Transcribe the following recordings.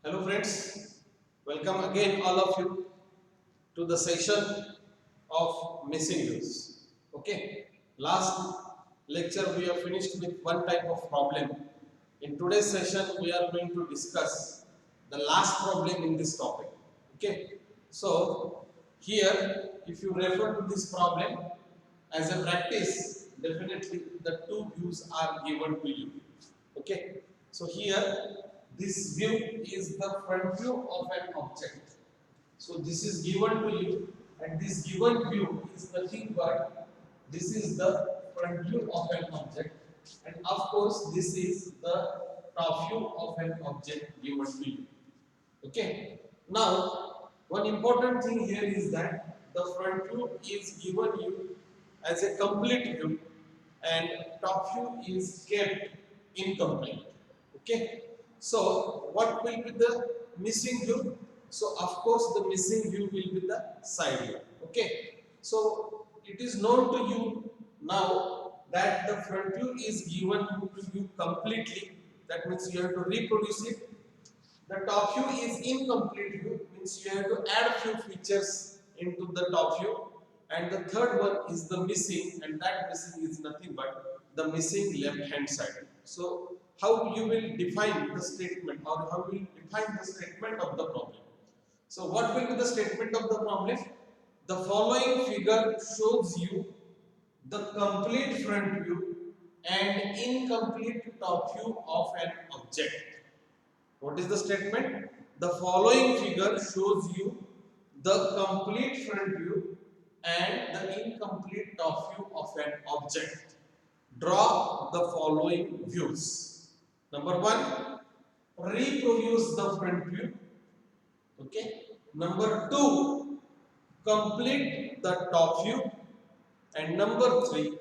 Hello friends, welcome again all of you to the session of missing views. Okay, last lecture we have finished with one type of problem. In today's session we are going to discuss the last problem in this topic. Okay, so here if you refer to this problem as a practice, definitely the two views are given to you. Okay, so here this view is the front view of an object. So this is given to you, and this given view is nothing but this is the front view of an object, and of course this is the top view of an object given to you. Okay. Now, one important thing here is that the front view is given you as a complete view, and top view is kept incomplete. Okay. So, what will be the missing view? So, of course, the missing view will be the side view. Okay. So, it is known to you now that the front view is given to you completely. That means you have to reproduce it. The top view is incomplete view, means you have to add few features into the top view, and the third one is the missing, and that missing is nothing but the missing left hand side. So how you will define the statement, or how you will define the statement of the problem? So what will be the statement of the problem? The following figure shows you the complete front view and incomplete top view of an object. What is the statement? The following figure shows you the complete front view and the incomplete top view of an object. Draw the following views. Number one, reproduce the front view. Okay. Number two, complete the top view. And number three,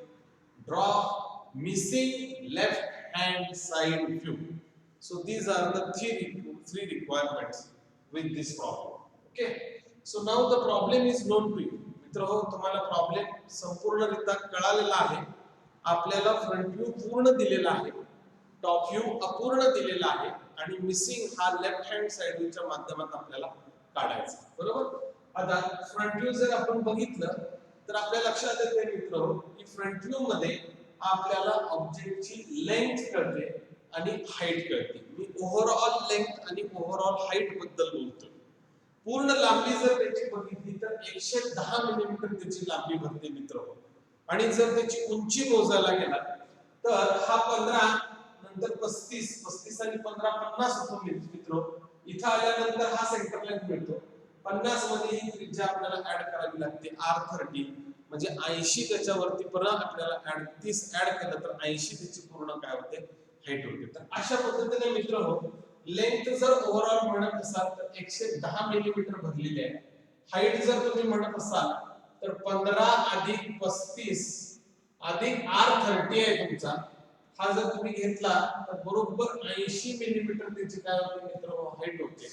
draw missing left hand side view. So these are the three requirements with this problem. Okay. So now the problem is known to you. मित्रहो, तुम्हाला problem संपूर्णरित्या कळालेला आहे. आपल्याला front view पूर्ण दिलेला आहे, top view अपूर्ण दिलेला आहे, आणि मिसिंग हा लेफ्ट हँड साइड व्ह्यूच्या माध्यमात आपल्याला काढायचा. बरोबर. आता फ्रंट व्ह्यू जर आपण बघितलं तर आपल्या लक्षात येते मित्रहो की फ्रंट व्ह्यू मध्ये आपल्याला ऑब्जेक्टची लेंथ कळते आणि हाईट कळते. मी ओव्हरऑल लेंथ आणि ओव्हरऑल हाईट बद्दल बोलतोय. पूर्ण लांबी जर त्याची बघितली तर 110 मिलीमीटर त्याची लांबी भरते मित्रहो, आणि जर त्याची उंची मोजायला गेला तर हा 15 नंतर 35 आणि 15 50 होतो मित्र. इथं आल्यानंतर हा सेंटर लेंथ मिळतो. 50 मध्ये ही त्रिज्या आपल्याला ऍड करावी लागते R30, म्हणजे 80 त्याच्यावरती परत आपल्याला 30 ऍड केलं तर 80 त्याची पूर्ण काय होते, हाईट होते. तर अशा पद्धतीने मित्रहो लेंथ जर ओव्हरऑल म्हणत असाल तर 110 मिलीमीटर भरलेली आहे. हाईट जर तुम्ही म्हणत असाल तर 15 अधिक 35 अधिक R30 आहे तुमचा. हा जर तुम्ही घेतला तर बरोबर 80 मिलीमीटर त्याची काय होते मित्र, हाईट होते.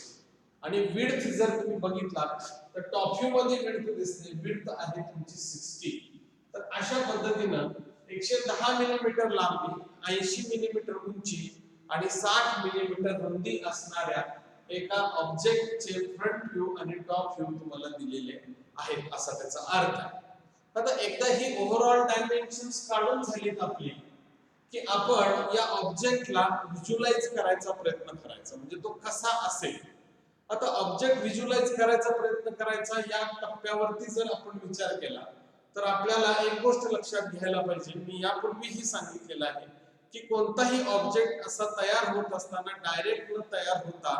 आणि विड्थ जर तुम्ही बघितला तर टॉप व्ह्यू मध्ये विड्थ दिसते, विड्थ आहे तुमची 60. तर अशा पद्धतीनं 110 मिलीमीटर लांबी, 80 मिलीमीटर उंची आणि 60 मिलीमीटर रुंदी असणाऱ्या एका ऑब्जेक्टचे फ्रंट व्ह्यू आणि टॉप व्ह्यू तुम्हाला दिलेले आहेत, असा त्याचा अर्थ आहे. आता एकदा ही ओव्हरऑल डायमेन्शन्स काढून झालीत आपली की आपण या ऑब्जेक्टला व्हिज्युअलाइज करायचा प्रयत्न करायचा, म्हणजे तो कसा असेल. आता ऑब्जेक्ट व्हिज्युअलाइज करायचा प्रयत्न करायचा या टप्प्यावरती जर आपण विचार केला तर आपल्याला एक गोष्ट लक्षात घ्यायला पाहिजे. मी यापूर्वीही सांगितलेलं आहे की कोणताही ऑब्जेक्ट असा तयार होत असताना डायरेक्ट न तयार होता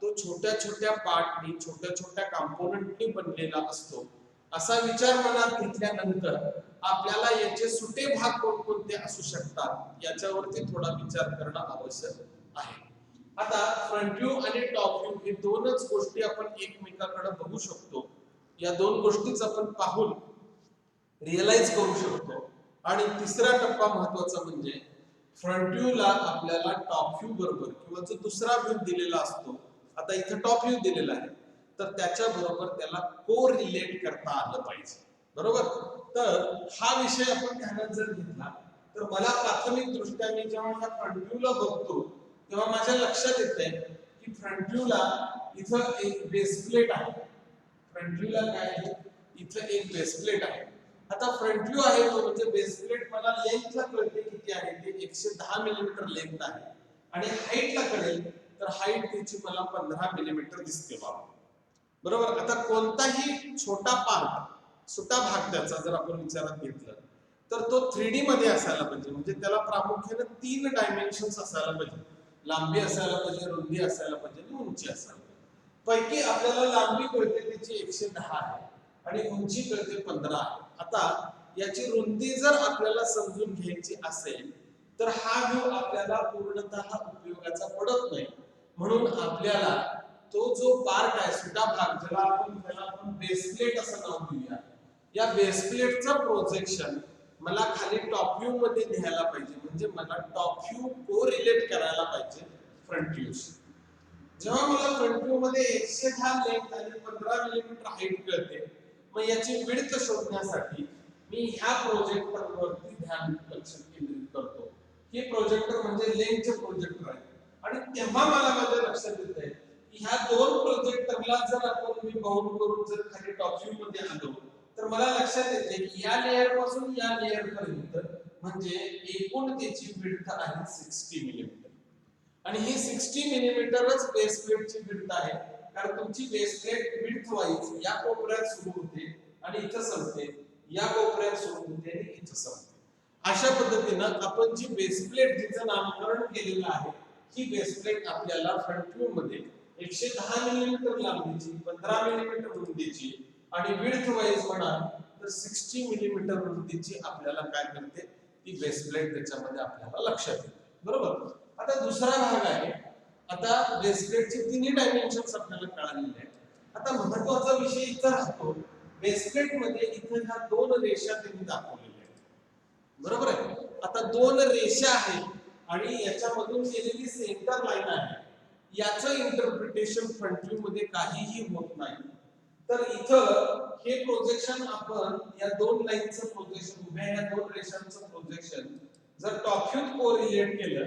तो छोट्या छोट्या पार्टनी, छोट्या छोट्या कंपोनेंटनी बनलेला असतो. असा विचार मनात घेतल्यानंतर आपल्याला याचे सुटे भाग कोणकोणते असू शकतात याच्यावरती थोडा विचार करणं आवश्यक आहे. आता फ्रंट व्ह्यू आणि टॉप व्ह्यू हे दोनच गोष्टी आपण एकमेकांकडे बघू शकतो. या दोन गोष्टीच आपण पाहून रिअलाइज करू शकतो. आणि तिसरा टप्पा महत्त्वाचा म्हणजे फ्रंट व्ह्यू ला आपल्याला टॉप व्ह्यू बरोबर किंवा जो दुसरा व्ह्यू दिलेला असतो, आता इथे टॉप व्ह्यू दिलेला आहे तर त्याच्या बरोबर त्याला कोरिलेट करता आलं पाहिजे. बरोबर. तर हा विषय आपण ध्यानात जर घेतला तर मला प्राथमिक दृष्ट्या मी जेव्हा फ्रंट व्ह्यू ला बघतो तेव्हा माझ्या लक्षात येते की फ्रंट व्ह्यूला इथं एक बेस प्लेट आहे. फ्रंट व्ह्यूला काय आहे, इथं एक बेस प्लेट आहे. आता फ्रंट व्ह्यू आहे तो म्हणजे बेस प्लेट मला लेंथला कळते किती आहे, ते 110 मिलीमीटर लेंथ आहे. आणि हाईटला कळेल तर हाईट त्याची मला 15 मिलीमीटर दिसते बाबा. बरोबर. आता कोणताही छोटा पार्ट, छोटा भाग त्याचा जर आपण विचारात घेतलं तर तो 3D मध्ये असायला पाहिजे. म्हणजे त्याला प्रामुख्याने 3 डायमेन्शन्स असायला पाहिजे. लांबी असायला पाहिजे, रुंदी असायला पाहिजे आणि उंची असायला पाहिजे. पैकी आपल्याला लांबी कळते त्याची 110 आहे आणि उंची कळते 15 आहे. आता याची रुंदी जर आपल्याला समजून घ्यायची असेल तर हा व्ह्यू आपल्याला पूर्णतः उपयोगाचा पडत नाही. म्हणून आपल्याला तो जो पार्ट आहे, सुटा भाग, ज्याला आपण बेस प्लेट असं नाव देऊया, या बेस प्लेटचं प्रोजेक्शन मला खाली टॉप व्ह्यू मध्ये न्यायला पाहिजे. म्हणजे मला टॉप व्ह्यू कोरिलेट करायला पाहिजे फ्रंट व्ह्यूशी. जेव्हा मला फ्रंट व्ह्यू मध्ये 110 लेंथ आणि 15 मिलीमीटर हाईट कळते, मग याची विड्थ शोधण्यासाठी मी ह्या प्रोजेक्टर वरती लक्ष केंद्रित करतो. हे प्रोजेक्टर म्हणजे लेन्सचे प्रोजेक्टर आहे. आणि तेव्हा मला माझ्या लक्षात येतंय की ह्या दोन प्रोजेक्टरला जर आपण मी बाउंड करून जर खाली टॉप व्ह्यू मध्ये आलो तर मला लक्षात येते की या लेयर पासून या लेयर पर्यंत म्हणजे एकूण त्याची विड्थ आहे 60 मिलीमीटर. आणि ही 60 मिलीमीटरच बेस प्लेटची विड्थ आहे. कारण तुमची बेस प्लेट विड्थ वाईज या कोपऱ्यात सुरू होते आणि इथं संपते, या कोपऱ्यात सुरू होते आणि इथं संपते. अशा पद्धतीनं आपण जी बेस प्लेट जिचं नामकरण केलेलं आहे, ही बेस प्लेट आपल्याला फ्रंट व्ह्यू मध्ये 110 मिलीमीटर लांबीची, 15 मिलीमीटर रुंदीची आणि विड्थ वाईज म्हणाल तर 60 मिलीमीटर रुंदीची आपल्याला काय करते, ती बेस प्लेट त्याच्यामध्ये आपल्याला लक्षात येते. बरोबर. आता दुसरा भाग आहे. आता बेस प्लेटचे तिन्ही डायमेन्शन्स आपल्याला कळालेले आहेत. आता महत्त्वाचा विषय इथं राहतो, बेस प्लेट मध्ये इथं ह्या दोन रेषा त्यांनी दाखवलेल्या आहेत. बरोबर आहे. आता दोन रेषा आहेत आणि याच्यामधून गेलेली सेंटर लाईन आहे. याचं इंटरप्रिटेशन फ्रंट व्ह्यू मध्ये काहीही होत नाही. तर इथं हे प्रोजेक्शन आपण या दोन लाईनचं प्रोजेक्शन, उभ्या या दोन रेषांचं प्रोजेक्शन जर टॉप व्ह्यू कोरिलेट केलं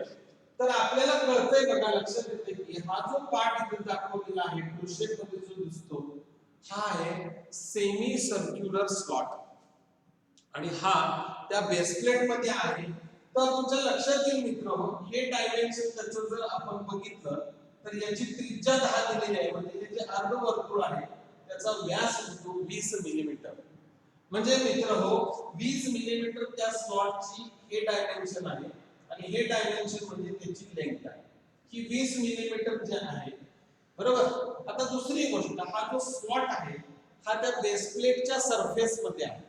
तर आपल्याला कळतंय बघा, लक्षात येते की हा जो पार्ट इथे दाखवलेला आहे क्रोशेट मध्ये जो दिसतो, हा आहे सेमी सर्क्युलर स्लॉट आणि हा त्या बेस प्लेट मध्ये आहे. तर तुमच्या लक्षात येईल मित्रांनो, हे डायमेन्शन त्याचं जर आपण बघितलं तर याची त्रिज्या 10 दिलेली आहे. म्हणजे हे जे अर्धवर्तुळ आहे त्याचा व्यास होतो 20 मिलीमीटर. म्हणजे मित्रहो 20 मिलीमीटर त्या स्लॉटची हे डायमेन्शन आहे आणि हे डायमेन्शन म्हणजे त्याची लेंथ आहे. ही 20 मिलीमीटर जे आहे. बरोबर. आता दुसरी गोष्ट, हा जो स्लॉट आहे हा त्या बेस प्लेटच्या सरफेस मध्ये आहे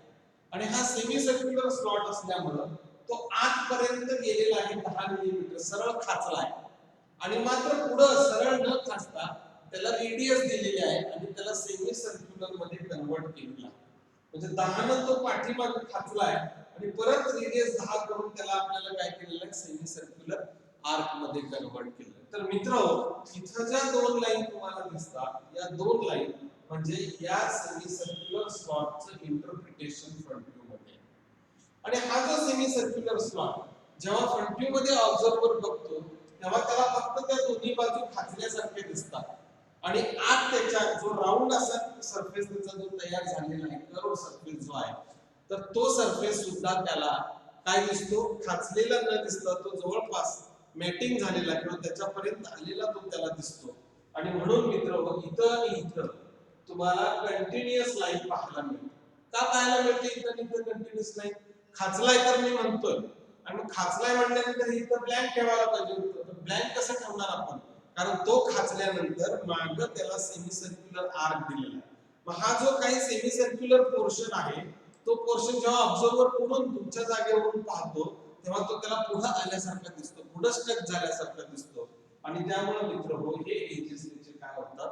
आणि हा सेमी सर्क्युलर स्लॉट असल्यामुळे तो आतपर्यंत गेलेला आहे 10 मिलीमीटर, सरळ खाचला आहे. आणि मात्र पुढे सरळ न खाचता त्याला रेडियस दिलेली आहे आणि त्याला सेमी सर्क्युलर मध्ये कन्वर्ट केलेला आहे. म्हणजे 10 न तो पाठीमागे खाचला आहे आणि परत रेडियस 10 करून त्याला आपल्याला काय केलेलं आहे, सेमी सर्क्युलर आर्क मध्ये कन्वर्ट केलं. तर मित्रांनो, इथं ज्या दोन लाईन तुम्हाला दिसतात, या दोन लाईन म्हणजे या सेमी सर्क्युलर स्लॉटचं इंटरप्रिटेशन फ्रंट व्ह्यू मध्ये. आणि हा जो सेमी सर्क्युलर स्लॉट जेव्हा फ्रंट व्ह्यू मध्ये ऑब्झर्वर बघतो तेव्हा त्याला फक्त त्या दोन्ही बाजू खाचल्यासारखे दिसतात आणि आत त्याच्या जो राऊंड असा सरफेस त्याचा जो तयार झालेला आहे, कर्व सरफेस जो आहे, तर तो सरफेस सुद्धा त्याला काय दिसतो, खाचलेला न दिसता तो जवळपास मॅटिंग झालेला किंवा त्याच्यापर्यंत आलेला तो त्याला दिसतो. आणि म्हणून मित्रांनो, इथं आणि इथं तुम्हाला कंटिन्युअस लाईन पाहायला मिळते. का पाहायला मिळते इथं इथं कंटिन्युअस लाईन? खाचलाय तर मी म्हणतोय आणि मग खाचलाय म्हटल्यानंतर इथं ब्लँक ठेवायला पाहिजे होतं. तर ब्लँक कसं ठेवणार आपण? कारण तो खाचल्यानंतर माग त्याला सेमी सर्क्युलर आर्क दिलेला आहे. मग हा जो काही सेमी सर्क्युलर पोर्शन आहे, तो पोर्शन जेव्हा ऑब्झर्वर पुढून तुमच्या जागेवरून पाहतो तेव्हा तो त्याला पुढे आल्यासारखा दिसतो, पुढे स्टक झाल्यासारखा दिसतो आणि त्यामुळे मित्रहो हे एजेस त्याचे काय होतात,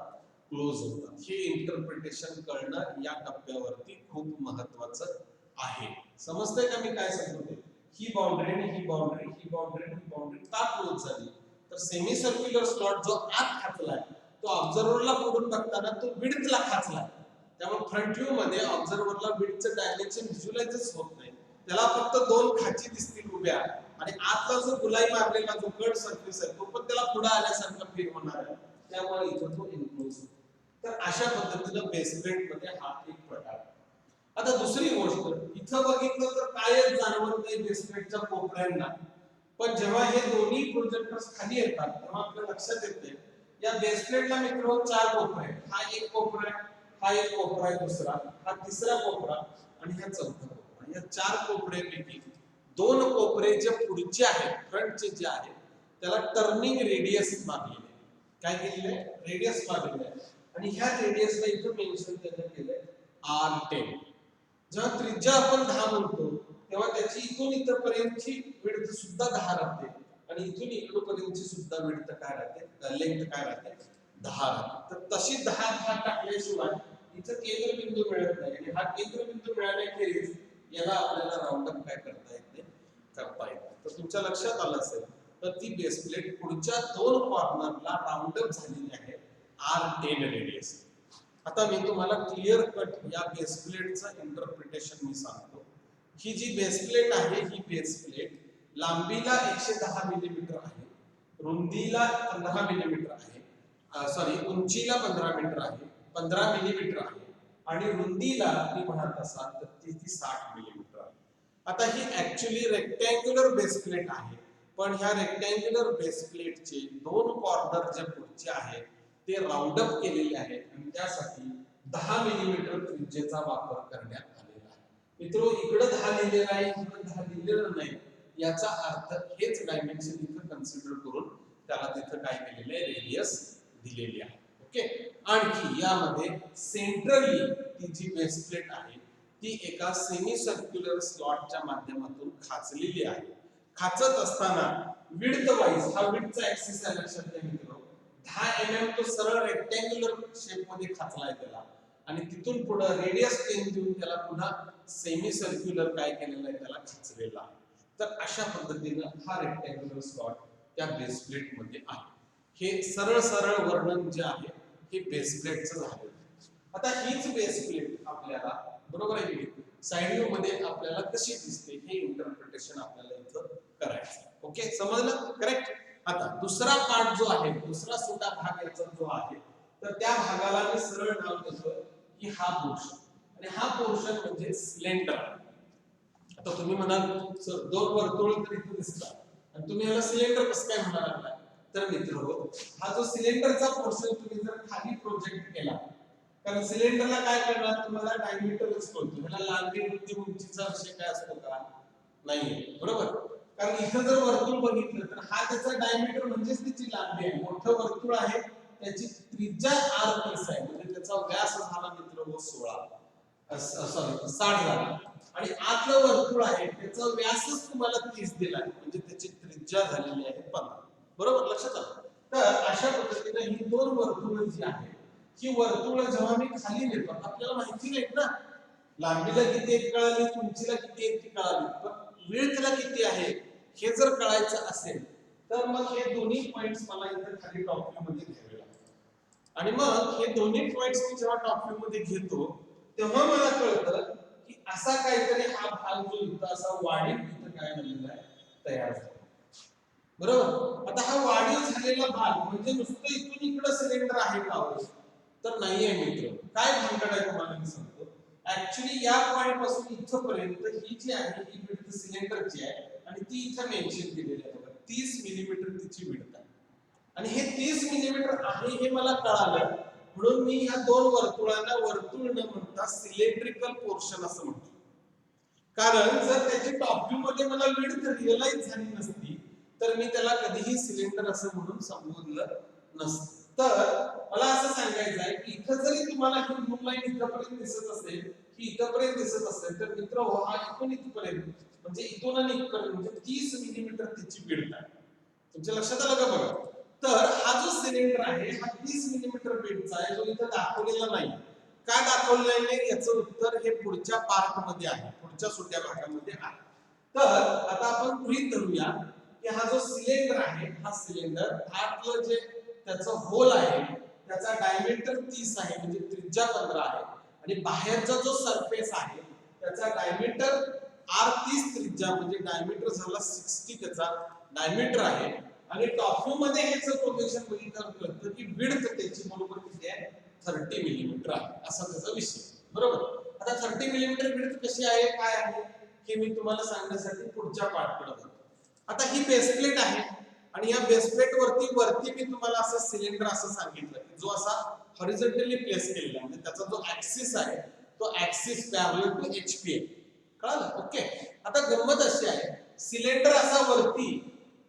क्लोज होतात. हे इंटरप्रिटेशन करणं या टप्प्यावरती खूप महत्त्वाचं आहे. समजतंय का मी काय सांगतोय? ही बाउंड्री आणि ही बाउंड्री, ही बाउंड्री आणि ही बाउंड्री का क्लोज झाली? तर सेमी सर्क्युलर स्लॉट जो आत खाचलाय तो ऑब्झर्वरला पुढून बघताना तो विड्थला खाचलाय. त्यामुळे फ्रंट व्ह्यू मध्ये ऑब्झर्वरला विड्थचं डायमेन्शन व्हिज्युअलाइजच होत नाही. त्याला फक्त दोन खाची दिसतील उभ्या आणि आतला जो गुलाई मारलेला जो कट सरफेस आहे तो पण त्याला पुढे आल्यासारखा फील होणार आहे. त्यामुळे इथं तो इन्क्लोज होतो. तर अशा पद्धतीनं बेस प्लेट मध्ये हा एक प्रकार. आता दुसरी गोष्ट इथं बघितलं तर कायच जाणवत नाही बेस प्लेटच्या कोपऱ्यांना, पण जेव्हा हे दोन्ही प्रोजेक्टर्स खाली येतात तेव्हा आपल्या लक्षात येते या बेस प्लेटला मित्र 4 कोपरे आहेत. हा एक कोपरा आहे, हा एक कोपरा आहे, दुसरा, हा तिसरा कोपरा आणि हा चौथा कोपरा. या 4 कोपऱ्यापैकी 2 कोपरे जे पुढचे आहेत, फ्रंटचे जे आहेत, त्याला टर्निंग रेडियस मागलेले. काय केलेलं आहे? रेडियस मागलेलं आहे. आणि ह्या रेडियसला इथं मेन्शन केलंय R10. जेव्हा त्रिज्या आपण 10 म्हणतो तेव्हा त्याची इथून इथपर्यंतची विड्थ सुद्धा 10 राहते आणि इथून इकडपर्यंतची सुद्धा विड्थ काय राहते, लेंथ काय राहते, 10 राहते. तर तशी 10 टाकल्याशिवाय इथं केंद्रबिंदू मिळत नाही आणि हा केंद्रबिंदू मिळाल्याखेरीज याला आपल्याला राऊंड अप काय करता येत नाही, करता येत. तर तुमच्या लक्षात आलं असेल तर ती बेस प्लेट पुढच्या 2 कॉर्नरला राऊंड अप झालेली आहे R10 रेडियस. आता मी तुम्हाला क्लिअर कट या बेस प्लेटचं इंटरप्रिटेशन मी सांगतो. ही जी बेस प्लेट आहे ही बेस प्लेट लांबीला 110 मिलीमीटर आहे, रुंदीला 15 मिलीमीटर आहे, सॉरी उंचीला 15 मीटर आहे, 15 मिलीमीटर आहे आणि रुंदीला मी म्हणत असाल तर ती 60 मिलीमीटर आहे. आता ही ऍक्च्युअली रेक्टँग्युलर बेस प्लेट आहे, पण ह्या रेक्टँग्युलर बेस प्लेटचे 2 कॉर्नर जे पुढचे आहेत ते राऊंड अप केलेले आहेत आणि त्यासाठी 10 मिलीमीटर त्रिज्येचा वापर करण्यात आलेला आहे. मित्रो इकडे 10 लिहिलेलं आहे, इकडे 10 लिहिलेलं नाही, याचा अर्थ हेच डायमेन्शन इथं कन्सिडर करून त्याला तिथं काय केलेलं आहे, रेडियस दिलेली आहे. ओके. आणखी यामध्ये सेंट्रली ती जी बेस प्लेट आहे ती एका सेमी सर्क्युलर स्लॉटच्या माध्यमातून खाचलेली आहे. खाचत असताना विड्थ वाईज, हा विड्थचा ऍक्सिस आहे लक्षात घ्या मित्रो, 10 mm तो सरळ रेक्टँग्युलर शेप मध्ये खाचलाय त्याला आणि तिथून पुढे रेडियस 10 देऊन त्याला पुन्हा सेमी सर्क्युलर काय केलेलं आहे, त्याला खाचलेला आहे. तर अशा पद्धतीनं हा रेक्टँग्युलर स्लॉट त्या बेस प्लेट मध्ये आहे. हे सरळ सरळ वर्णन जे आहे हे बेस प्लेटचं झालेलं आहे. आता हीच बेस प्लेट आपल्याला बरोबर आहे की साइड व्ह्यू मध्ये आपल्याला कशी दिसते हे इंटरप्रिटेशन आपल्याला इथं करायचं. ओके, समजलं? करेक्ट. आता दुसरा पार्ट जो आहे, दुसरा सुद्धा भाग याचा जो आहे, तर त्या भागाला मी सरळ नाव देतो की हा पोर्शन. आणि हा पोर्शन म्हणजे सिलेंडर. आता तुम्ही म्हणाल सर 2 वर्तुळ तर इथे दिसतात आणि तुम्ही याला सिलेंडर कसं काय म्हणाला लागलाय? तर मित्रहो, हा जो सिलेंडरचा पोर्शन तुम्ही जर खाली प्रोजेक्ट केला, कारण सिलेंडरला काय करणार, तुम्हाला डायमीटरच कळतो, ह्याला लांबी रुंदी उंचीचा विषय काय असतो का? नाही, बरोबर. कारण इथं जर वर्तुळ बघितलं तर हा त्याचा डायमीटर म्हणजेच त्याची लांबी आहे. मोठं वर्तुळ आहे त्याची त्रिज्या R30 आहे, म्हणजे त्याचा व्यास झाला मित्र 16, सॉरी 60 झाला. आणि आतलं वर्तुळ आहे त्याचा व्यासच तुम्हाला 30 दिलाय, म्हणजे त्याची त्रिज्या झालेली आहे 15. बरोबर, लक्षात आलं? तर अशा पद्धतीने ही 2 वर्तुळ जी आहेत ही वर्तुळ जेव्हा मी खाली नेतो, आपल्याला माहिती नाही ना लांबीला किती आहेत कळाली, उंचीला किती आहेत ती कळाली, पण विड्थला किती आहे हे जर कळायचं असेल तर मग हे दोन्ही पॉइंट्स मला इथे खाली टॉप व्ह्यू मध्ये घ्यावे लागतात. आणि मग हे दोन्ही पॉइंट्स मी जेव्हा टॉप व्ह्यू मध्ये घेतो तेव्हा मला कळतं की असा काहीतरी हा भाग जो इथं असा वाढीव इथं काय झालेला आहे, तयार झाला. बरोबर. आता हा वाढीव झालेला भाग म्हणजे नुसतं इथून इकडे सिलेंडर आहे का? तर नाहीये मित्र. काय भानगड आहे तुम्हाला मी सांगतो. ऍक्च्युअली या पॉइंट पासून इथपर्यंत ही जी आहे ही विड्थ सिलेंडरची आहे आणि ती इथे मेन्शन केलेली आहे बघा, 30 मिलीमीटर तिची विड्थ आहे. आणि हे 30 मिलीमीटर आहे हे मला कळालं म्हणून मी या 2 वर्तुळांना वर्तुळ न म्हणता सिलेंड्रिकल पोर्शन असं म्हणतो. कारण जर त्याची टॉप व्ह्यू मध्ये मला विड्थ रिअलाइज झाली नसती तर मी त्याला कधीही सिलेंडर असं म्हणून संबोधलं नसतं. तर मला असं सांगायचं आहे की इथं जरी तुम्हाला ही ब्लू लाईन इथपर्यंत दिसत असेल, ही इथपर्यंत दिसत असेल, तर मित्र हा इथून इथपर्यंत म्हणजे इथून आणि इथपर्यंत म्हणजे 30 मिलीमीटर तिची विड्थ आहे. तुमच्या लक्षात आलं का बघा? तर हा जो सिलेंडर आहे हा 30 मिलीमीटर विड्थचा आहे, जो इथं दाखवलेला नाही. का दाखवलेलं नाही याचं उत्तर हे पुढच्या पार्ट मध्ये आहे, पुढच्या सुट्या भागामध्ये आहे. तर आता आपण गृहीत धरूया की हा जो सिलेंडर आहे हा सिलेंडर आतलं जे त्याचं होल आहे त्याचा डायमीटर 30 आहे, म्हणजे त्रिज्या 15 आहे आणि बाहेरचा जो सरफेस आहे त्याचा डायमीटर R30 त्रिज्या म्हणजे डायमीटर झाला 60 त्याचा डायमीटर आहे आणि टॉप व्ह्यू मध्ये हे जर प्रोजेक्शन बघितलं कळतं की विड्थ त्याची बरोबर किती आहे 30 मिलीमीटर आहे असा त्याचा विषय बरोबर. आता 30 मिलीमीटर विड्थ कशी आहे काय आहे हे मी तुम्हाला सांगण्यासाठी पुढच्या पार्टकडे जातो. आता ही बेस प्लेट आहे आणि या बेस प्लेट वरती मी तुम्हाला असं सिलेंडर असं सांगितलं की जो असा हॉरिझॉन्टली प्लेस केलेला म्हणजे त्याचा जो ऍक्सिस आहे तो ऍक्सिस पॅरलल टू एचपी आहे. कळलं ओके. आता गंमत अशी आहे सिलेंडर असा वरती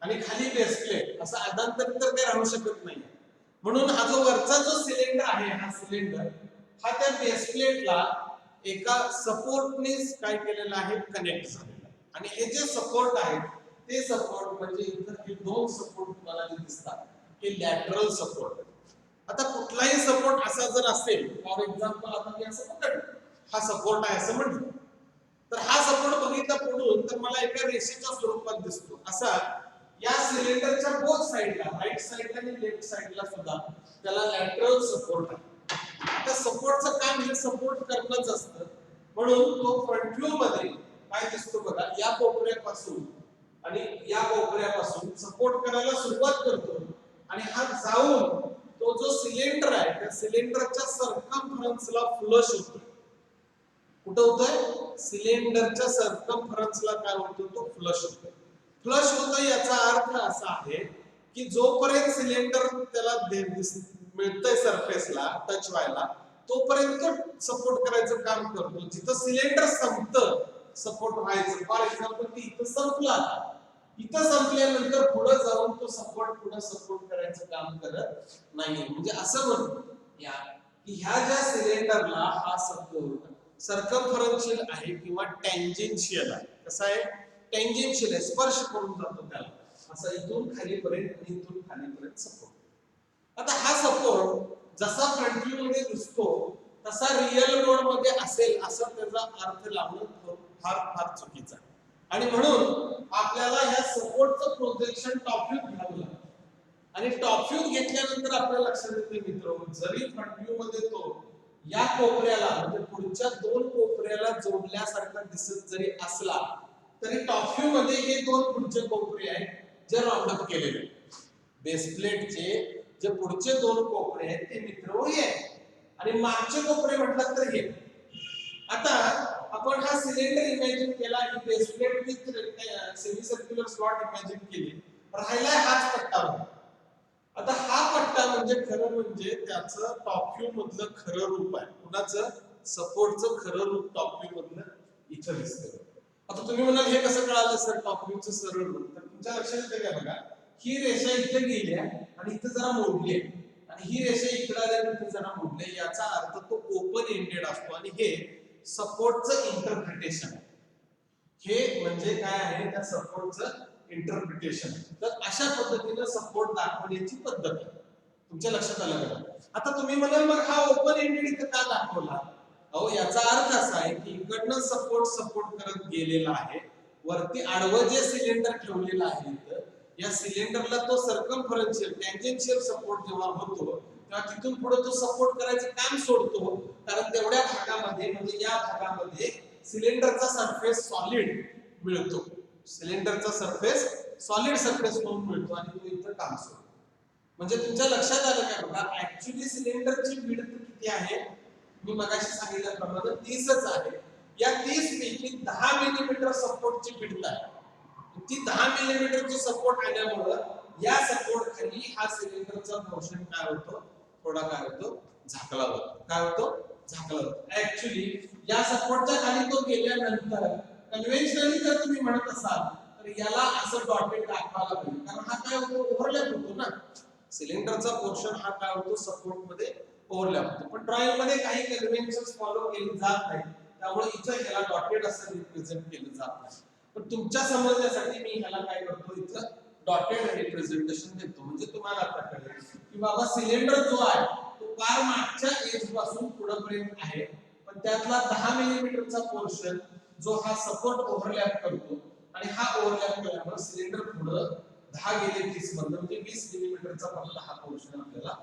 आणि खाली बेस प्लेट असा अदांतरित तर काही राहू शकत नाही. म्हणून हा जो वरचा जो सिलेंडर आहे हा सिलेंडर हा त्या बेस प्लेटला एका सपोर्टने काय केलेला आहे कनेक्ट झालेला आणि हे जे सपोर्ट आहेत ते सपोर्ट म्हणजे इथं हे दोन सपोर्ट तुम्हाला जे दिसतात हे लॅटरल सपोर्ट. आता कुठलाही सपोर्ट असा जर असेल फॉर एक्झाम्पल आता मी असं पकडलं हा सपोर्ट आहे असं म्हटलं तर हा सपोर्ट बघितला पुढून तर मला एका रेषेच्या स्वरूपात दिसतो असा या सिलेंडरच्या बोथ साइडला राईट साइडला आणि लेफ्ट साइडला सुद्धा त्याला लॅटरल सपोर्ट आहे. आता सपोर्टचं काम हे सपोर्ट करणंच असतं म्हणून तो फ्रंट व्ह्यू मध्ये काय दिसतो बघा या कोपऱ्यापासून आणि या कोपऱ्यापासून सपोर्ट करायला सुरुवात करतो आणि हा जाऊन तो जो सिलेंडर आहे त्या सिलेंडरच्या सर्कमफरन्सला फ्लश होतो. कुठं होतोय सिलेंडरच्या सर्कमफरन्सला काय होतो तो फ्लश होतो. फ्लश होतं याचा अर्थ असा आहे की जोपर्यंत सिलेंडर त्याला मिळतंय सरफेसला टच व्हायला तोपर्यंत तो सपोर्ट करायचं काम करतो. जिथं सिलेंडर संपतं सपोर्ट व्हायचं फॉर एक्झाम्पल की इथं संपला इथं संपल्यानंतर पुढे जाऊन तो सपोर्ट पुढे सपोर्ट करायचं काम करत नाही. म्हणजे असं म्हणतो या की ह्या ज्या सिलेंडरला हा सपोर्ट सर्कमफरन्शियल आहे किंवा टँजेन्शियल आहे. कसा आहे टँजेन्शियल आहे स्पर्श करून जातो त्याला असा इथून खालीपर्यंत आणि इथून खालीपर्यंत सपोर्ट. आता हा सपोर्ट जसा फ्रंट व्ह्यू मध्ये दिसतो तसा रिअल रोड मध्ये असेल असं त्याचा अर्थ लावणं फार फार चुकीचं आहे आणि म्हणून आपल्याला ह्या सपोर्टचं प्रोजेक्शन टॉप व्ह्यू घ्यावं लागतं आणि टॉप व्ह्यू घेतल्यानंतर आपल्या लक्षात येते मित्र जरी फ्रंट व्ह्यू मध्ये तो या कोपऱ्याला म्हणजे पुढच्या दोन कोपऱ्याला जोडल्यासारखा दिसत जरी असला तरी टॉप व्ह्यू मध्ये हे दोन पुढचे कोपरे आहेत जे राऊंड अप केलेले आहेत. बेस प्लेटचे जे पुढचे दोन कोपरे आहेत ते मित्र हे आणि मागचे कोपरे म्हटलं तर हे. आता आपण हा सिलेंडर इमॅजिन केला ही base plate with semi circular slot imagine केली राहिला हाच पट्टा होता. आता हा पट्टा म्हणजे खरं म्हणजे त्याचं टॉप व्ह्यू मधलं खरं रूप आहे. कुणाचं सपोर्टचं खरं रूप टॉप व्ह्यू मधलं इथं दिसतं. आता तुम्ही म्हणाल हे कसं कळालं सर टॉप व्ह्यूचं सरळ रूप तर तुमच्या लक्षात येतं का बघा ही रेषा इथे गेली आणि इथं जरा मोडली आणि ही रेषा इकडे आली इथे जरा मोडली याचा अर्थ तो ओपन एंडेड असतो आणि हे सपोर्टचं इंटरप्रिटेशन आहे. हे म्हणजे काय आहे त्या सपोर्टचं इंटरप्रिटेशन. तर अशा पद्धतीने सपोर्ट दाखवण्याची पद्धत आहे. तुमच्या लक्षात आलं का? आता तुम्ही म्हणाल मग हा ओपन एंडेड इथं का दाखवला? अहो याचा अर्थ असा आहे की इकडनं सपोर्ट करत गेलेला आहे वरती आडवं जे सिलेंडर ठेवलेलं आहे इथं या सिलेंडरला तो सर्कमफरन्शियल टँजेन्शियल सपोर्ट जेव्हा होतो तेव्हा तिथून पुढे तो सपोर्ट करायचं काम सोडतो कारण तेवढ्या भागामध्ये म्हणजे या भागामध्ये सिलेंडरचा सरफेस सॉलिड मिळतो. सिलेंडरचा सरफेस सॉलिड सरफेस म्हणून मिळतो आणि तो इथं काम सोडतो. म्हणजे तुमच्या लक्षात आलं का बघा ऍक्च्युअली सिलेंडरची विड्थ किती आहे मी मगाशी सांगितल्याप्रमाणे 30च आहे. या 30 पैकी 10 मिलीमीटर सपोर्टची विड्थ आहे. ती 10 मिलीमीटरची सपोर्ट आल्यामुळे या सपोर्ट खाली हा सिलेंडरचा पोर्शन काय होतो थोडा काय होतो झाकला होतो. काय होतो झाकला होतो. ऍक्च्युअली या सपोर्टच्या खाली तो गेल्यानंतर कन्व्हेन्शनली जर तुम्ही म्हणत असाल तर याला असं डॉटेड दाखवायला पाहिजे कारण हा काय होतो ओव्हरलॅप होतो ना सिलेंडरचा पोर्शन हा काय होतो सपोर्ट मध्ये ओव्हरलॅप होतो. पण ड्रॉइंग मध्ये काही कन्व्हेन्शन्स फॉलो केली जात नाही त्यामुळे इथं याला डॉटेड असं रिप्रेझेंट केलं जात नाही. पण तुमच्या समजण्यासाठी मी ह्याला काय करतो इथं डॉटेड रिप्रेझेंटेशन देतो म्हणजे तुम्हाला आता कळेल की बाबा सिलेंडर जो आहे तो कार मागच्या एज पासून पुढेपर्यंत आहे पण त्यातला 10 मिलीमीटरचा पोर्शन जो हा सपोर्ट ओव्हरलॅप करतो आणि हा ओव्हरलॅप केल्यामुळे सिलेंडर पुढे 10 गेले 30 मध्ये म्हणजे 20 मिलीमीटरचा फक्त हा पोर्शन आपल्याला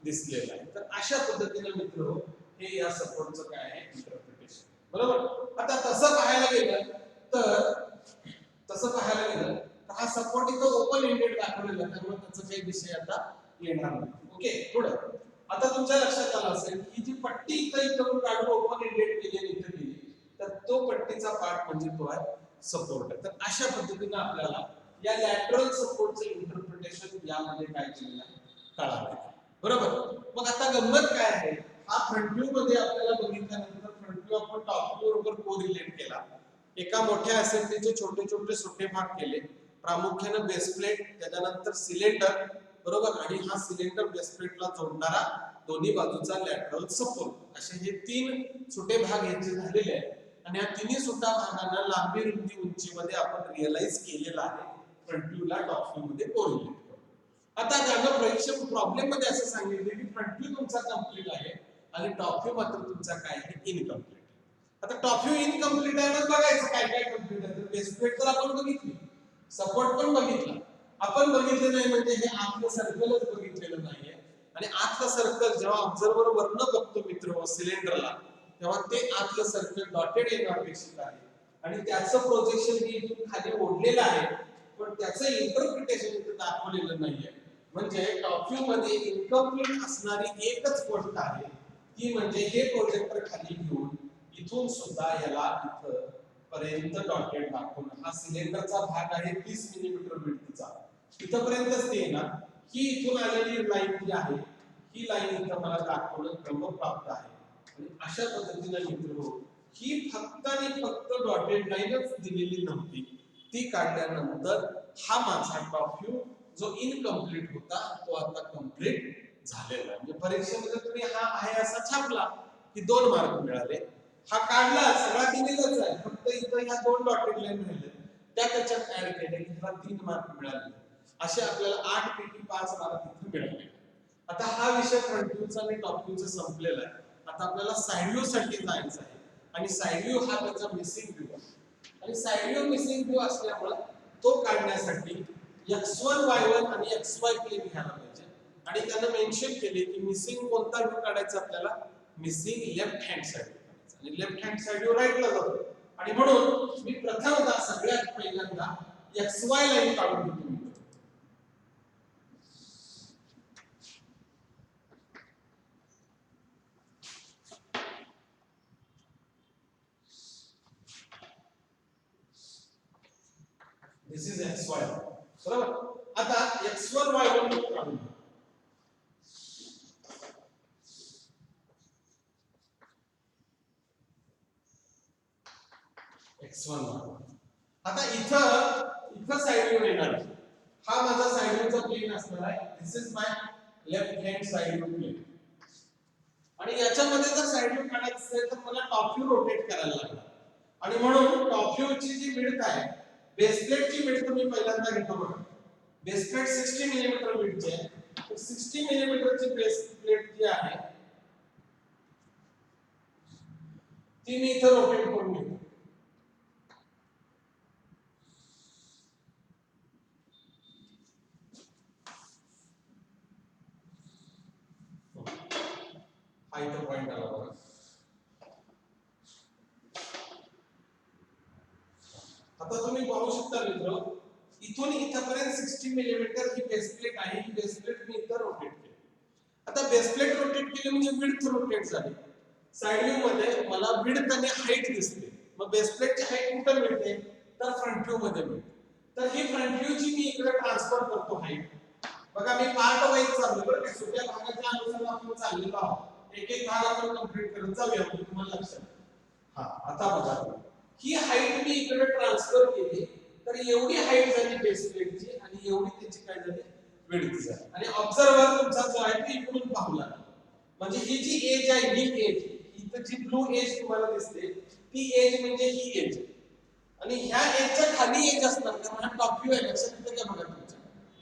दिसलेला आहे. तर अशा पद्धतीने मित्र हे या सपोर्टचं काय आहे इंटरप्रिटेशन बरोबर. आता तसं पाहायला गेलं तर हा सपोर्ट इथं ओपन एंडेड दाखवलेला आहे, त्यामुळे त्याचा काही विषय आता येणार नाही. ओके, पुढे आता तुमच्या लक्षात आलं असेल की जी पट्टी इथं काढून ओपन एंडेड केली आणि इथं केली, तर तो पट्टीचा पार्ट म्हणजे तो आहे सपोर्ट. तर अशा पद्धतीने आपल्याला या लॅटरल सपोर्टचं इंटरप्रिटेशन यामध्ये काय केलेलं आहे कळालं. बरोबर. मग आता गंमत काय आहे, हा फ्रंट व्ह्यू मध्ये आपल्याला बघितल्यानंतर फ्रंट व्ह्यू आपण टॉप व्ह्यू बरोबर कोरिलेट केला. एका मोठ्या असेंब्लीचे छोटे छोटे सुटे भाग केले, प्रामुख्याने बेस प्लेट, त्याच्यानंतर सिलेंडर, बरोबर, आणि हा सिलेंडर बेस प्लेटला जोडणारा दोन्ही बाजूचा लॅटरल सपोर्ट, असे हे तीन छोटे भाग यांचे झालेले आहेत. आणि या तिन्ही सुद्धा भागांना लांबी रुंदी उंचीमध्ये आपण रिअलाइज केलेला आहे फ्रंट व्ह्यूला टॉप व्ह्यू मध्ये कोरिलेट करून. आता ज्याला परीक्षेत प्रॉब्लेम मध्ये असं सांगितले की फ्रंट व्ह्यू तुमचा कंप्लीट आहे आणि टॉप व्ह्यू मात्र तुमचा काय आहे इनकम्प्लीट. आता टॉप व्ह्यू इनकम्प्लीट आहे मग बघायचं काय काय कंप्लीट आहे. तर बेस प्लेट तर आपण बघितली, सपोर्ट पण बघितला, आपण बघितलं नाही म्हणजे हे आतलं सर्कलच बघितलेलं नाहीये. आणि आतलं सर्कल जेव्हा ऑब्झर्वर वरनं बघतो मित्र सिलेंडरला, तेव्हा ते आतलं सर्कल डॉटेड येणं अपेक्षित आहे आणि त्याचं प्रोजेक्शन हे इथून खाली ओढलेलं आहे, पण त्याचं इंटरप्रिटेशन इथे दाखवलेलं नाहीये. म्हणजे टॉप व्ह्यू मध्ये इनकम्प्लीट असणारी एकच गोष्ट आहे, ती म्हणजे हे प्रोजेक्टर खाली घेऊन इथून सुद्धा याला इथं पर्यंत डॉटेड दाखवणं. हा सिलेंडरचा भाग आहे 30 मिलीमीटर विड्थचा, इथपर्यंतच ते येणार. ही इथून आलेली लाईन जी आहे, ही लाईन इथं मला दाखवणं क्रमप्राप्त आहे. आणि अशा पद्धतीने मित्र ही फक्त आणि फक्त डॉटेड लाईनच दिलेली नव्हती, ती काढल्यानंतर हा माझा टॉप व्ह्यू जो इनकम्प्लीट होता तो आता कंप्लीट झालेला आहे. म्हणजे परीक्षेमध्ये तुम्ही हा आहे असा छापला की 2 मार्क मिळाले, हा काढला सगळा दिलेलाच आहे, फक्त इथं ह्या 2 डॉटेड लाईन राहिले त्या त्याच्यात ऍड केले की ह्याला 3 मार्क मिळाले. असे आपल्याला 8 पैकी 5 मार्क इथे मिळाले. आता हा विषय फ्रंट व्ह्यूचा आणि टॉप व्ह्यूचा संपलेला आहे. आता आपल्याला साइड व्ह्यू साठी जायचं आहे आणि साइड व्ह्यू हा त्याचा मिसिंग व्ह्यू आहे. आणि साइड व्ह्यू मिसिंग व्ह्यू असल्यामुळे तो काढण्यासाठी x1 y1 आणि xy प्लेन घ्यायला पाहिजे. आणि त्याने मेन्शन केले की मिसिंग कोणता व्ह्यू काढायचा आपल्याला, मिसिंग लेफ्ट हँड साइड आणि लेफ्ट हँड साइड व्ह्यू राईटला जातो. आणि म्हणून मी प्रथमतः सगळ्यात पहिल्यांदा xy लाईन काढून घेतो. This is xy, बरोबर. आता x1 y1 काढून x1 आता इथं साइड व्ह्यू येणार. हा माझा साइड व्ह्यूचा प्लेन असणार आहे. This is my left hand side view plane. आणि याच्यामध्ये जर साइड व्ह्यू काढायचं असेल तर मला टॉप व्ह्यू रोटेट करायला लागणार. आणि म्हणून टॉप व्ह्यूची जी विड्थ आहे, बेस प्लेटची विड्थ मी पहिल्यांदा घेतो बघा. बेस प्लेट 60 मिलीमीटर विड्थची आहे. तर 60 मिलीमीटरची बेस प्लेट जी आहे ती मी इथं रोटेट करून घेतो. हा इथं पॉइंट आला बघा. आता तुम्ही पाहू शकता मित्र, इथून इथपर्यंत 60 मिलीमीटर ही बेस प्लेट आहे. ही बेस प्लेट मी इथं रोटेट केली. आता बेस प्लेट रोटेट केली म्हणजे विड्थ रोटेट झाली. साइड व्ह्यू मध्ये मला विड्थ आणि हाईट दिसते. मग बेस प्लेटची हाईट कुठे मिळते, तर फ्रंट व्ह्यू मध्ये मिळते. तर ही फ्रंट व्ह्यू ची मी इकडे ट्रान्सफर करतो हाईट. बघा मी पार्ट वाईज चाललो बरं का, सुट्या भागाच्या अनुसार आपण चाललेलो आहोत. एक एक भाग आपण कंप्लीट करत जाऊया म्हणजे तुम्हाला लक्षात. हा आता बघा, ही हाईट मी इकडे ट्रान्सफर केली तर एवढी हाईट झाली बेस प्लेटची आणि एवढी त्याची काय झाली विड्थ झाली. आणि ऑब्झर्वर तुमचा जो आहे तो इकडून पाहू लागला. म्हणजे ही जी एज आहे, ही एज इथं जी ब्लू एज तुम्हाला दिसते ती एज म्हणजे ही एज. आणि ह्या एजच्या खाली एज असणार कारण हा टॉप व्ह्यू आहे. लक्षात येतं का बघा तुमच्या,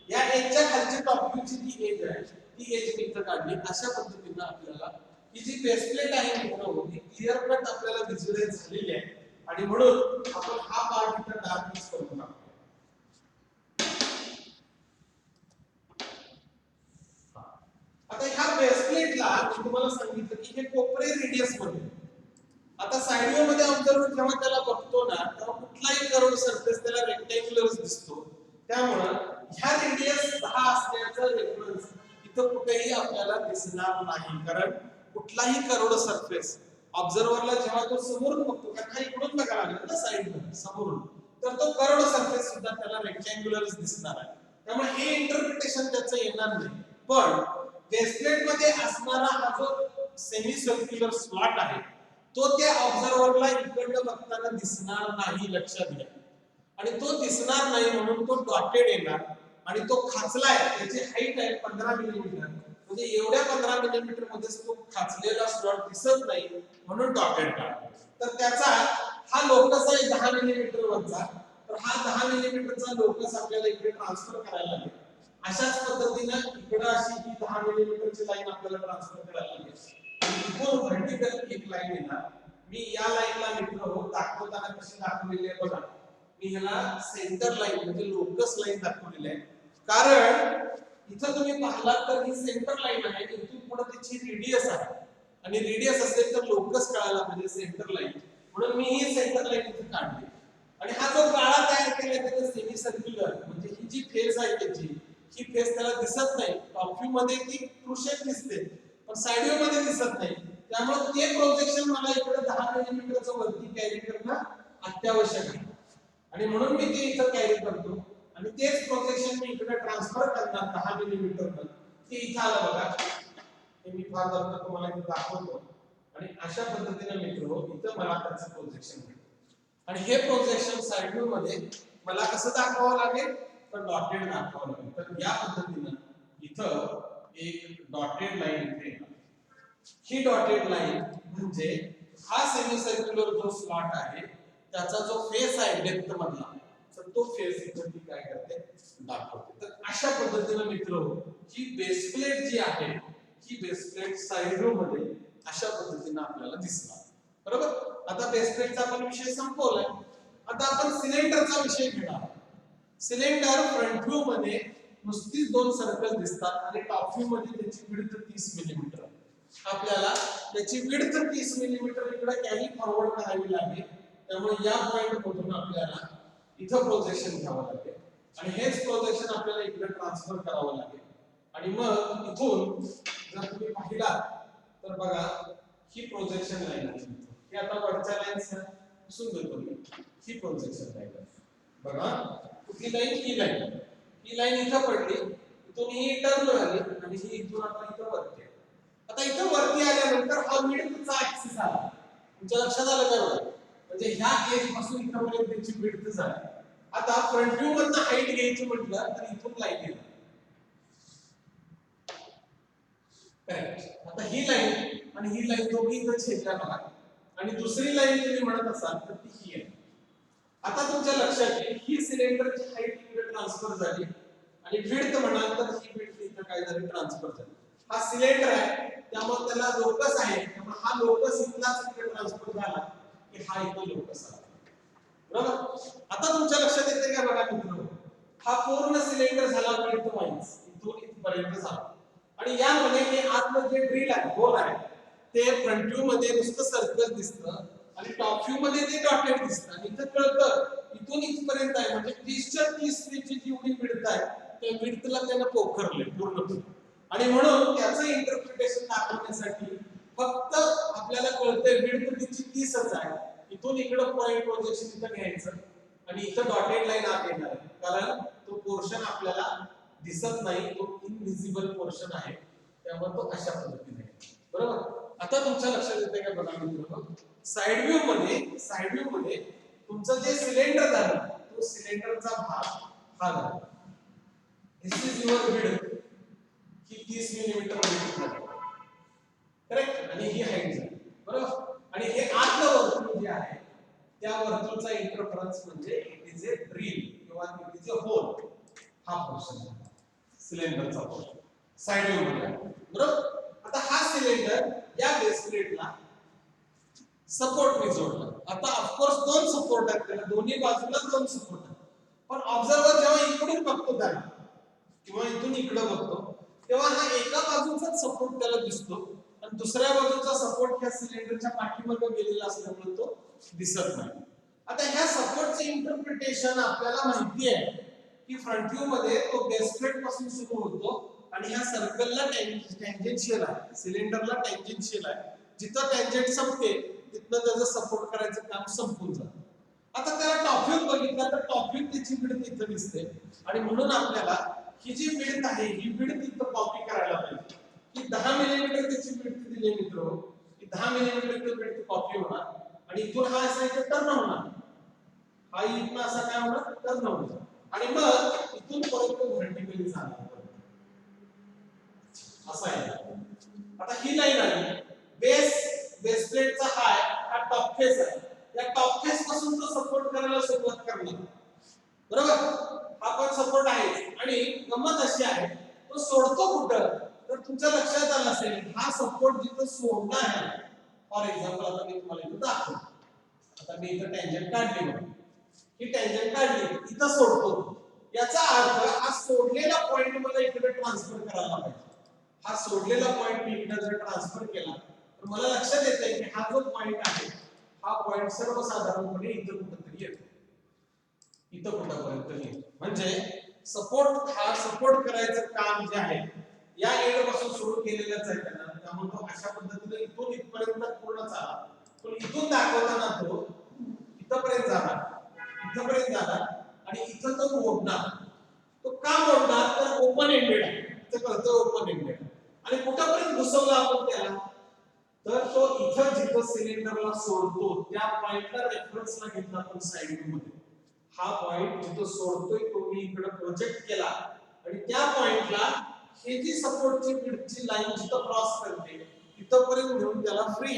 या एजच्या खालची टॉप व्ह्यूची जी एज आहे ती एज मी इथं काढली. अशा पद्धतीने आपल्याला ही जी बेस प्लेट आहे मित्रांनो ती क्लिअर कट आपल्याला व्हिज्युअलाइज झालेली आहे. आणि म्हणून आपण हा पार्ट इथं डार्कनेस करून टाकतो. आता ह्या बेस प्लेटला मी तुम्हाला सांगितलं की हे कोपरे रेडियस मध्ये. आता साइड व्ह्यू मध्ये ऑब्झर्वर जेव्हा त्याला बघतो ना तेव्हा कुठलाही कर्व सरफेस त्याला रेक्टँग्युलर दिसतो. त्यामुळं ह्या रेडियस 10 असण्याचं रेफरन्स इथं कुठेही आपल्याला दिसणार नाही, कारण कुठलाही करोड सरफेस ऑब्झर्व्हरला जेव्हा तो समोरून बघतो, कारण इकडून बघायला लागेल ना साइडला समोरून, तर तो करोड सरफेस सुद्धा त्याला रेक्टँग्युलरच दिसणार आहे. त्यामुळे हे इंटरप्रिटेशन त्याचं येणार नाही. पण बेसप्लेट मध्ये असणारा हा जो सेमी सर्क्युलर स्लॉट आहे तो त्या ऑब्झर्व्हरला इकडनं बघताना दिसणार नाही, लक्षात घ्या. आणि तो दिसणार नाही म्हणून तो डॉटेड येणार, आणि तो खाचलाय, त्याची हाईट आहे 15 मिलीमीटर, म्हणजे एवढ्या 15 मिलीमीटर मध्ये तो खाचलेला स्लॉट दिसत नाही म्हणून डॉटेड काढतो. तर त्याचा हा लोकस आहे 10 मिलीमीटर वरचा, तर हा 10 मिलीमीटरचा लोकस आपल्याला इकडे ट्रान्सफर करायला लागेल. अशाच पद्धतीने इकडे अशी ही 10 मिलीमीटरची लाईन आपल्याला ट्रान्सफर करायला लागेल. इथून व्हर्टिकल एक लाईन येणार. मी या लाईनला मित्र हो दाखवताना कशी दाखवलेली आहे बघा. मी ह्याला सेंटर लाईन म्हणजे लोकस लाईन दाखवलेली आहे, कारण इथं तुम्ही पाहिलात तर ही सेंटर लाईन आहे, इथून पुढे त्याची रेडियस आहे, आणि रेडियस असेल तर लोकस कळायला म्हणजे सेंटर लाईन, म्हणून मी ही सेंटर लाईन इथे काढली. आणि हा जो गाळा तयार केलाय त्याचा सेमी सर्क्युलर, म्हणजे ही जी फेस आहे त्याची, ही फेस त्याला दिसत नाही. टॉप व्ह्यू मध्ये ती ट्रू शेप दिसते, पण साइड व्ह्यू मध्ये दिसत नाही. त्यामुळे ते प्रोजेक्शन मला इकडे 10 मिलीमीटरचं वरती कॅरी करणं अत्यावश्यक आहे, आणि म्हणून मी ते इथं कॅरी करतो. आणि तेच प्रोजेक्शन मी इकडे ट्रान्सफर करणार 10 मिलीमीटर, ते इथं आलं बघा. हे मी फार जास्त तुम्हाला इथं दाखवतो. आणि अशा पद्धतीने मित्र इथं मला त्याचं प्रोजेक्शन मिळतं. आणि हे प्रोजेक्शन साइड व्ह्यू मध्ये मला कसं दाखवावं लागेल, तर डॉटेड दाखवावं लागेल. तर या पद्धतीने इथं एक डॉटेड लाईन इथे येणार. ही डॉटेड लाईन म्हणजे हा सेमी सर्क्युलर जो स्लॉट आहे त्याचा जो फेस आहे डेप्थ मधला, तर तो फेस इथे ती काय करते, दाखवते. तर अशा पद्धतीने मित्र ही बेस प्लेट जी आहे, ही बेस प्लेट साइड व्ह्यू मध्ये अशा पद्धतीने आपल्याला दिसणार. बरोबर. आता बेस प्लेटचा आपण विषय संपवलाय. आता आपण सिलेंडरचा विषय घेणार. सिलेंडर फ्रंट व्ह्यू मध्ये नुसतीच दोन सर्कल दिसतात, आणि टॉप व्ह्यू मध्ये त्याची विड्थ 30 मिलीमीटर. आपल्याला त्याची विड्थ 30 मिलीमीटर इकडे कॅरी फॉरवर्ड करावी लागेल. त्यामुळे या पॉइंट मधून आपल्याला इथं प्रोजेक्शन घ्यावं लागेल, आणि हेच प्रोजेक्शन आपल्याला इकडे ट्रान्सफर करावं लागेल. आणि मग इथून जर तुम्ही पाहिला तर बघा ही प्रोजेक्शन लाईन आहे. हे आता वरच्या लाईन पुसून देतो मी. ही प्रोजेक्शन लाईन आहे बघा. कुठली लाईन? ही लाईन. ही लाईन इथं पडली, इथून ही टर्न झाली, आणि ही इथून आता इथं वरती. आता इथं वरती आल्यानंतर हा विड्थचा ऍक्सिस आला. तुमच्या लक्षात आलं का बघा? म्हणजे ह्या एज पासून इथपर्यंत त्याची विड्थ झाली. आता फ्रंट व्ह्यू मधनं हाईट घ्यायची म्हटलं तर इथून लाईन येणार. करेक्ट. आता ही लाईन आणि ही लाईन दोघी इथं छेदल्या बघा, आणि दुसरी लाईन तुम्ही म्हणत असाल तर ती ही आहे. आता तुमच्या लक्षात येईल ही सिलेंडरची हाईट इकडे ट्रान्सफर झाली, आणि विड्थ म्हणाल तर ही विड्थ इथं काय झाली, ट्रान्सफर झाली. हा सिलेंडर आहे त्यामुळे त्याला लोकस आहे, त्यामुळे हा लोकस इथलाच इकडे ट्रान्सफर झाला की हा इथं लोकस आला. बरोबर. आता तुमच्या लक्षात येते का बघा मित्रांनो, हा पूर्ण सिलेंडर झाला विड्थ वाईज इथून इथपर्यंत झाला, आणि यामध्ये हे आतलं जे ड्रिल आहे, होल आहे, ते फ्रंट व्ह्यू मध्ये नुसतं सर्कल दिसतं, आणि टॉप व्ह्यू मध्ये ते डॉटेड दिसतं. आणि इथं कळतं इथून इथपर्यंत आहे, म्हणजे 30च्या 30 ची जेवढी विड्थ आहे त्या विड्थला त्यानं पोखरले पूर्णपणे. आणि म्हणून त्याचं इंटरप्रिटेशन दाखवण्यासाठी फक्त आपल्याला कळतंय विड्थ तिची 30च आहे. इथून इकडं पॉइंट प्रोजेक्शन इथं घ्यायचं, आणि इथं डॉटेड लाईन आत येणार आहे, कारण तो पोर्शन आपल्याला दिसत नाही, तो इनव्हिजिबल पोर्शन आहे, त्यामुळे तो अशा पद्धतीने आहे. बरोबर. आता तुमच्या लक्षात येते का बघा मित्रांनो, साइड व्ह्यू मध्ये तुमचं जे सिलेंडर झालं तो सिलेंडरचा भाग हा झाला. This is your width. ही 30 मिलीमीटर विड्थ झाली. करेक्ट. आणि ही हाईट झाली. बरोबर. आणि हे आतलं वर्तुळ जे आहे त्या वर्तुळाचा इंटरफरन्स म्हणजे इट इज अ ड्रिल किंवा इट इज अ होल. हा पोर्शन झाला सिलेंडरचा पोर्शन साइड व्ह्यू मध्ये. बरोबर. आता हा सिलेंडर या बेस प्लेटला सपोर्टने जोडला. आता ऑफ कोर्स दोन सपोर्ट आहेत त्याला, दोन्ही बाजूला दोन सपोर्ट आहेत. पण ऑब्झर्वर जेव्हा इकडून बघतो त्याला किंवा इथून इकडे बघतो तेव्हा हा एका बाजूचाच सपोर्ट त्याला दिसतो, आणि दुसऱ्या बाजूचा सपोर्ट ह्या सिलेंडरच्या पाठीमागे गेलेला असल्यामुळे तो दिसत नाही. आता ह्या सपोर्टचे इंटरप्रिटेशन आपल्याला माहिती आहे की फ्रंट व्ह्यू मध्ये तो बेस प्लेट पासून सुरू होतो आणि ह्या सर्कलला टँजेन्शियल आहे, सिलेंडरला टँजेन्शियल आहे. जिथं टँजेंट संपते तिथनं त्याचं सपोर्ट करायचं काम संपून जातं. आता त्याला टॉप व्ह्यू बघितला तर टॉप व्ह्यू त्याची विड्थ इथं दिसते आणि म्हणून आपल्याला ही जी विड्थ आहे ही विड्थ इथं कॉपी करायला पाहिजे. की 10 मिलीमीटर त्याची विड्थ दिली मित्र, की 10 मिलीमीटर विड्थ कॉपी होणार आणि इथून हा असा इथे टर्न होणार, हा इथून असा काय होणार टर्न होणार आणि मग इथून परत तो व्हर्टिकली जाणार असा आहे. आता ही लाईन आली, बेस प्लेटचा हाय हा टॉप फेस आहे, या टॉप फेस पासून तो सपोर्ट करायला सुरुवात करणार, बरोबर. हा पण सपोर्ट आहे आणि गंमत अशी आहे तो सोडतो कुठं तर तुमच्या लक्षात आलं असेल हा सपोर्ट जिथं सोडणार आहे. फॉर एक्झाम्पल आता मी तुम्हाला इथं दाखवतो. आता मी इथं टँजंट काढली म्हणून ही टँजंट काढली इथं सोडतो, याचा अर्थ हा सोडलेला पॉइंट मला इकडे ट्रान्सफर करायला पाहिजे. हा सोडलेला पॉइंट मी इकडे जर ट्रान्सफर केला तर मला लक्षात येते की हा जो पॉइंट आहे हा पॉइंट सर्वसाधारणपणे इथं कुठेतरी येतो, इथं कुठपर्यंत येतो. म्हणजे सपोर्ट करायचं काम जे आहे या एंड पासून सुरू केलेलंच आहे त्यांना, त्यामुळे तो अशा पद्धतीने इथून इथपर्यंत पूर्ण झाला. पण इथून दाखवताना तो इथपर्यंत जाणार आणि इथं तो मोडणार. तो का मोडणार तर ओपन एंडेड आहे, इथं कळतं ओपन एंडेड आणि कुठपर्यंत घुसवला आपण त्याला तर तो इथं जिथं सिलेंडरला सोडतो त्या पॉइंटला रेफरन्सला घेतला आपण साइड व्ह्यू मध्ये. हा पॉइंट जिथं सोडतोय तो मी इकडे प्रोजेक्ट केला आणि त्या पॉइंटला हे जी सपोर्टची विड्थची लाईन जिथं क्रॉस करते तिथपर्यंत घेऊन त्याला फ्री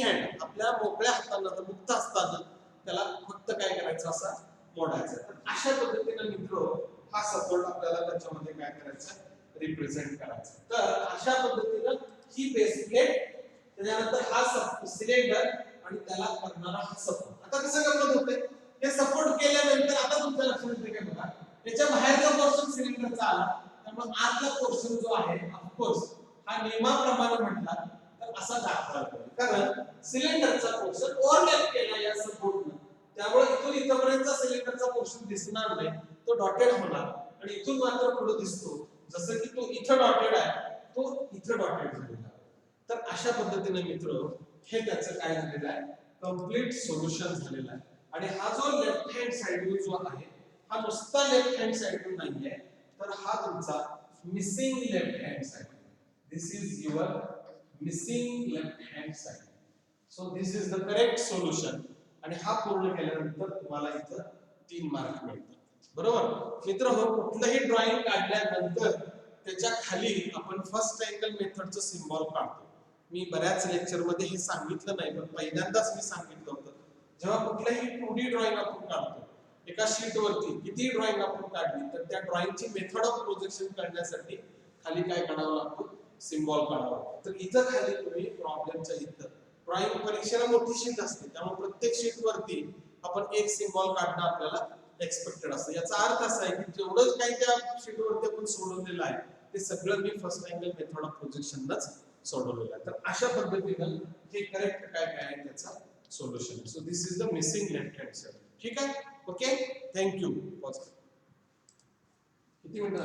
हँड आपल्या मोकळ्या हाताने मुक्त असताना त्याला फक्त काय करायचं असा मोडायचा. तर अशा पद्धतीने मित्र हा सपोर्ट आपल्याला त्याच्यामध्ये काय करायचं रिप्रेझेंट करायचं. तर अशा पद्धतीने ही बेस प्लेट, त्याच्यानंतर हा सिलेंडर आणि त्याला करणारा हा सपोर्ट. आता कसं गंमत होते हे सपोर्ट केल्यानंतर आता तुमच्या लक्षात येते काय बघा, त्याच्या बाहेरचा पोर्शन सिलेंडरचा आला त्यामुळे आतला पोर्शन जो आहे ऑफकोर्स हा नियमाप्रमाणे म्हटला तर असा दाखवायला पाहिजे, कारण सिलेंडरचा पोर्शन ओव्हरलॅप केला या सपोर्टने, त्यामुळे इथून इथपर्यंतचा सिलेंडरचा पोर्शन दिसणार नाही, तो डॉटेड होणार आणि इथून मात्र पुढे दिसतो जसं की तो इथं डॉटेड आहे तो इथं डॉटेड झालेला. तर अशा पद्धतीने मित्र हे त्याचं काय झालेलं आहे कंप्लीट सोल्युशन झालेलं आहे. आणि हा जो लेफ्ट हँड साइड व्ह्यू जो आहे हा नुसता लेफ्ट हँड साइड व्ह्यू नाहीये, तर हा तुमचा missing left hand side. This is your missing left hand side. So this is the correct solution आणि हा पूर्ण केल्यानंतर तुम्हाला इथं 3 मार्क मिळतात, बरोबर मित्र. हो कुठलंही ड्रॉइंग काढल्यानंतर त्याच्या खाली आपण फर्स्ट अँगल मेथडचं सिम्बॉल काढतो. मी बऱ्याच लेक्चर मध्ये हे सांगितलं नाही पण पहिल्यांदाच मी सांगितलं होतं. जेव्हा कुठलंही 2D ड्रॉइंग आपण काढतो एका शीट वरती किती ड्रॉइंग आपण काढली तर त्या ड्रॉइंगची मेथड ऑफ प्रोजेक्शन करण्यासाठी खाली काय काढावं लागतं सिम्बॉल काढावा लागतो. तर इथं खाली तुम्ही प्रॉब्लेमच्या इथं ड्रॉइंग परीक्षेला मोठी शीट असते त्यामुळे प्रत्येक शीट वरती आपण एक सिम्बॉल काढणं आपल्याला एक्सपेक्टेड असतं. याचा अर्थ असा आहे की जेवढं काही त्या शीट वरती आपण सोडवलेलं आहे ते सगळं मी फर्स्ट अँगल मेथड ऑफ प्रोजेक्शनलाच सोडवलेलं आहे. तर अशा पद्धतीनं हे करेक्ट काय काय आहे त्याचा solution. So this is the missing left hand side. ठीक आहे, ओके, थँक्यू. किती मिनिटं